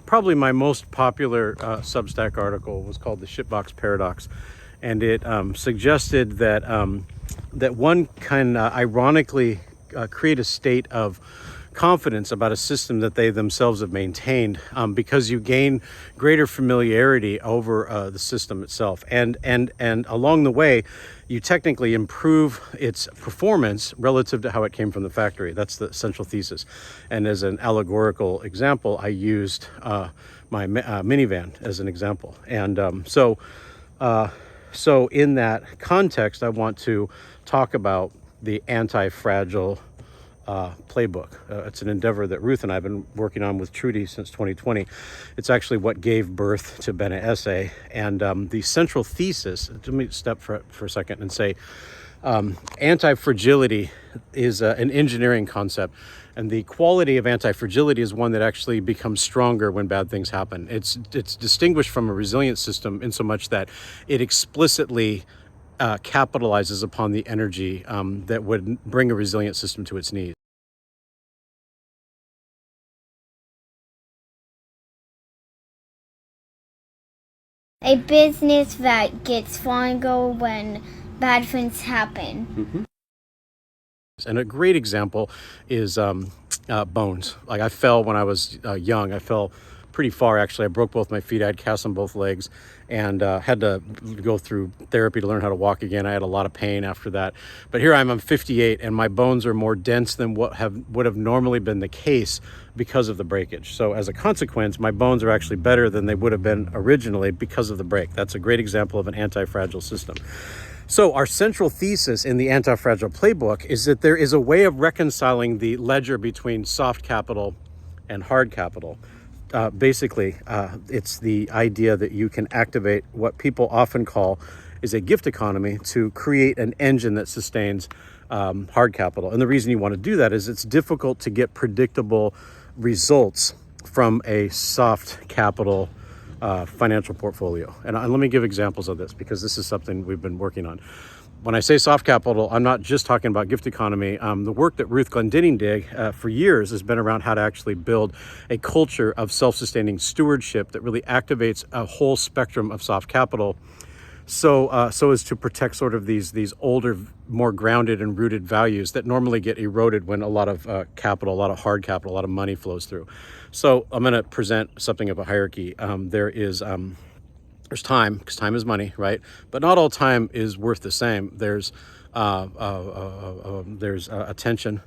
Probably my most popular Substack article was called The Shitbox Paradox, and it suggested that one can ironically create a state of confidence about a system that they themselves have maintained, because you gain greater familiarity over the system itself, and along the way you technically improve its performance relative to how it came from the factory. That's the central thesis. And as an allegorical example, I used my minivan as an example. And so in that context, I want to talk about the anti-fragile playbook. It's an endeavor that Ruth and I have been working on with Trudy since 2020. It's actually what gave birth to Bene Essay. And the central thesis, let me step for a second and say, anti-fragility is an engineering concept. And the quality of anti-fragility is one that actually becomes stronger when bad things happen. It's distinguished from a resilient system in so much that it explicitly capitalizes upon the energy that would bring a resilient system to its knees. A business that gets stronger when bad things happen. Mm-hmm. And a great example is bones. Like, I fell when I was young. I fell pretty far, actually. I broke both my feet. I had casts on both legs, and had to go through therapy to learn how to walk again. I had a lot of pain after that. But here I'm 58, and my bones are more dense than what would have normally been the case because of the breakage. So as a consequence, my bones are actually better than they would have been originally because of the break. That's a great example of an anti-fragile system. So our central thesis in the anti-fragile playbook is that there is a way of reconciling the ledger between soft capital and hard capital. Basically, it's the idea that you can activate what people often call is a gift economy to create an engine that sustains hard capital. And the reason you want to do that is it's difficult to get predictable results from a soft capital financial portfolio. And let me give examples of this, because this is something we've been working on. When I say soft capital, I'm not just talking about gift economy. The work that Ruth Glendinning did for years has been around how to actually build a culture of self-sustaining stewardship that really activates a whole spectrum of soft capital, so as to protect sort of these older, more grounded and rooted values that normally get eroded when a lot of capital, a lot of hard capital, a lot of money flows through. So I'm going to present something of a hierarchy. There's time, because time is money, right? But not all time is worth the same. There's attention.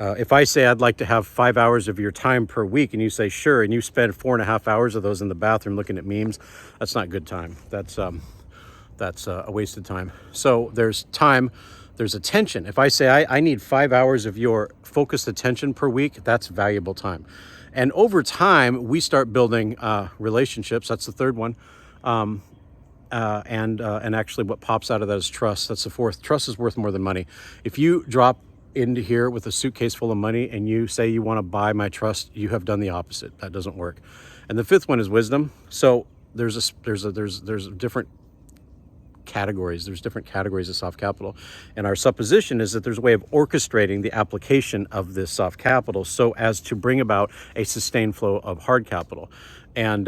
If I say I'd like to have 5 hours of your time per week, and you say sure, and you spend 4.5 hours of those in the bathroom looking at memes, that's not good time. That's a waste of time. So there's time, there's attention. If I say I need 5 hours of your focused attention per week, that's valuable time. And over time, we start building relationships. That's the third one. And actually what pops out of that is trust. That's the fourth. Trust is worth more than money. If you drop into here with a suitcase full of money and you say you want to buy my trust, you have done the opposite. That doesn't work. And the fifth one is wisdom. So there's different categories. There's different categories of soft capital. And our supposition is that there's a way of orchestrating the application of this soft capital so as to bring about a sustained flow of hard capital. And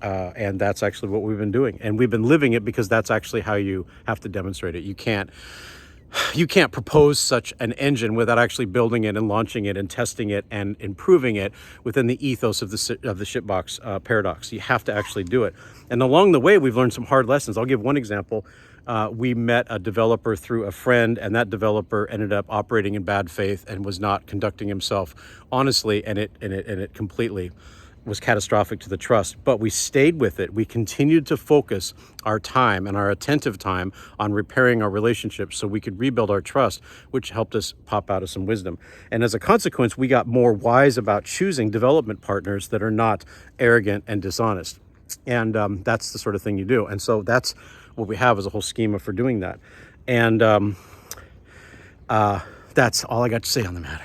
that's actually what we've been doing. And we've been living it, because that's actually how you have to demonstrate it. You can't propose such an engine without actually building it and launching it and testing it and improving it within the ethos of the shitbox paradox. You have to actually do it. And along the way, we've learned some hard lessons. I'll give one example. We met a developer through a friend, and that developer ended up operating in bad faith and was not conducting himself honestly, and it completely was catastrophic to the trust. But we stayed with it. We continued to focus our time and our attentive time on repairing our relationship so we could rebuild our trust, which helped us pop out of some wisdom. And as a consequence, we got more wise about choosing development partners that are not arrogant and dishonest. And that's the sort of thing you do. And so that's what we have as a whole schema for doing that. And that's all I got to say on the matter.